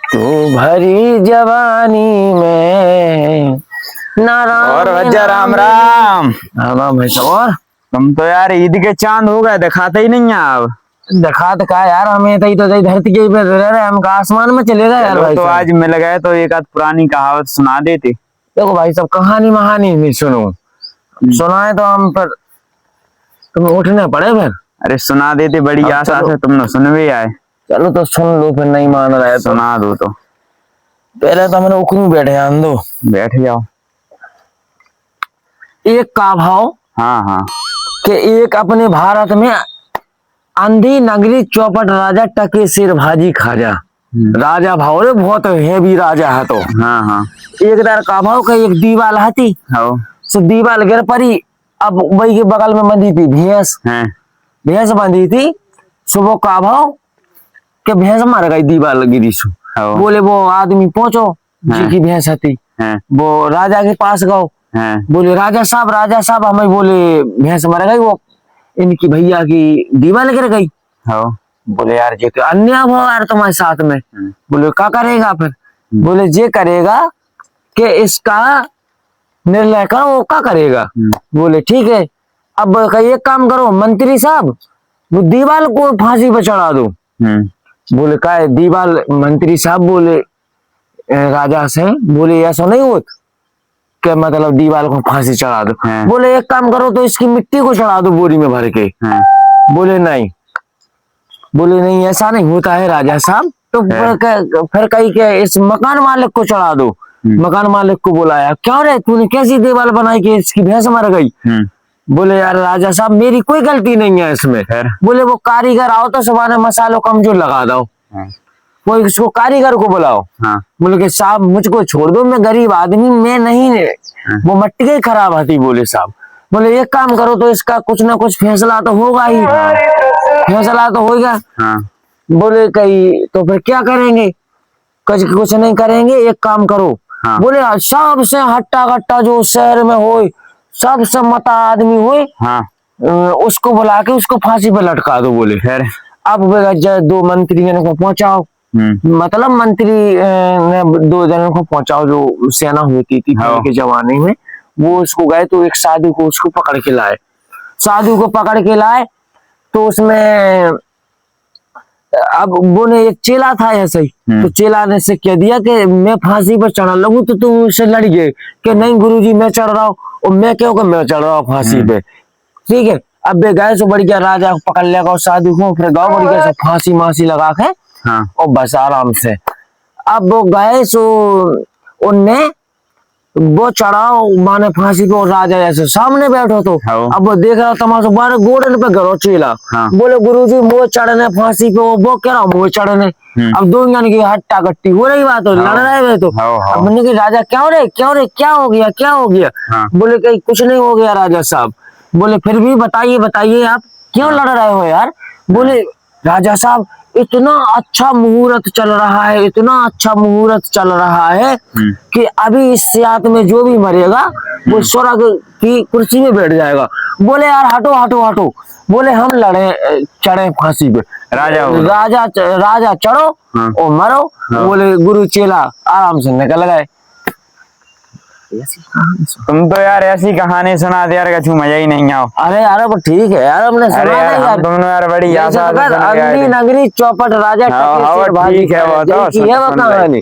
तू भरी जवानी में नारायण। और भज्जा राम राम। राम भाई। और तुम तो यार ईद के चांद हो गए, दिखाते ही नहीं है आप। दिखा तो का यार, हमें तो धरती के ऊपर रह रहे, हम आसमान में चले गए यार भाई। तो आज मिल गए तो एक आध पुरानी कहावत सुना देते। देखो भाई सब कहानी महानी नहीं सुनो, सुनाए तो हम पर तुम्हें उठने पड़े फिर। अरे सुना देते, बड़ी आशा से तुमने सुन भी आए। चलो तो सुन लो, फिर नहीं मान रहा है तो सुना दो। तो पहले तो हमने उकरू बैठे आंदो। बैठ जाओ। एक का भाव हाँ हाँ कि एक अपने भारत में अंधी नगरी चौपट राजा टके सिर भाजी खाजा। राजा भाव रे बहुत हेवी राजा है। तो हाँ हाँ एक दर का भाव का एक दीवाल हाथी सो दीवाल गिर पड़ी। अब वही के बगल में बंधी थी भैंस, भैंस बंधी थी। सुबह का भाव के भैंस मर गई दीवाल गिरी सु। बोले वो आदमी पहुंचो जी की भैंस थी, वो राजा के पास गओ। बोले राजा साहब हमें बोले भैंस मर गई, वो इनकी भैया की दीवाल गिर गई। बोले यार ये तो अन्याय हो यार तुम्हारे साथ में। बोले क्या करेगा फिर? बोले ये करेगा कि इसका निर्णय करो, वो क्या करेगा। बोले ठीक है, अब एक काम करो मंत्री साहब, वो दीवाल को फांसी पे चढ़ा दो। बोले का है दीवाल? मंत्री साहब बोले राजा से, बोले ऐसा नहीं होत कि मतलब दीवाल को फांसी चढ़ा दो। बोले एक काम करो तो इसकी मिट्टी को चढ़ा दो बोरी में भर के। बोले नहीं, बोले नहीं ऐसा नहीं होता है राजा साहब। तो फिर कही के इस मकान मालिक को चढ़ा दो। मकान मालिक को बुलाया, क्यों रे तूने कैसी दीवार बनाई कि इसकी भैंस मर गई? बोले यार राजा साहब मेरी कोई गलती नहीं है इसमें। बोले वो कारीगर आओ तो सुबह मसालों कमजोर लगा दो, कोई इसको कारीगर को बुलाओ। बोले कि साहब मुझको छोड़ दो, मैं गरीब आदमी, मैं नहीं वो मट्टी ही खराब आती। बोले साहब, बोले एक काम करो तो इसका कुछ ना कुछ फैसला तो होगा ही। फैसला तो होगा। बोले कहीं तो फिर क्या करेंगे? कुछ नहीं करेंगे, एक काम करो। बोले सबसे हट्टा कट्टा जो शहर में हो, सबसे मता आदमी हो, उसको बुला के उसको फांसी पे लटका दो। बोले फिर अब दो मंत्रियों को पहुंचाओ, मतलब मंत्री ने दो जनों को पहुंचाओ जो सेना होती थी पहले के जमाने में। वो उसको गए तो एक साधु को उसको पकड़ के लाए। साधु को पकड़ के लाए तो उसमें अब वो ने एक चेला था ऐसे ही, तो चेला ने से कह दिया कि मैं फांसी पर चढ़ा लगूं तो तुम उससे लड़ गए कि नहीं गुरुजी मैं चढ़ रहा हूँ। और मैं क्यों कि मैं चढ़ रहा हूँ फांसी पे। ठीक है, अब वे गए सो बढ़ गया, राजा को पकड़ लेगा साधु को, फिर गाँव बढ़ गया फांसी मासी लगा के और बस आराम से। अब वो गए सो उनने वो चढ़ाओ माने फांसी पे, और राजा ऐसे सामने बैठो। तो अब वो देख रहा तमाशा, बारे गोडन पे गरो चेला। बोले गुरुजी मुँह चढ़ने फांसी पे, वो कह रहा मुँह चढ़ने। अब दो जन की हट्टा कट्टी हो रही बात, लड़ रहे हुए। तो अब मैंने कहा राजा क्यों रे क्या हो गया क्या हो गया? बोले कहीं कुछ नहीं हो गया राजा साहब। बोले फिर भी बताइए आप क्यों लड़ रहे हो यार? बोले राजा साहब इतना अच्छा मुहूर्त चल रहा है, इतना अच्छा मुहूर्त चल रहा है कि अभी इस सियात में जो भी मरेगा वो स्वर्ग की कुर्सी में बैठ जाएगा। बोले यार हटो। बोले हम चढ़े फांसी पे। राजा चढ़ो और मरो। बोले गुरु चेला आराम से निकल गए। तुम तो यार ऐसी कहानी सुना दे यार, कछु मजा ही नहीं आओ। अरे यार अब ठीक है यार, हमने सुना यार तुमने यार बड़ी अंधी नगरी चौपट राजा टके सिर भाजी ठीक है वो कहानी।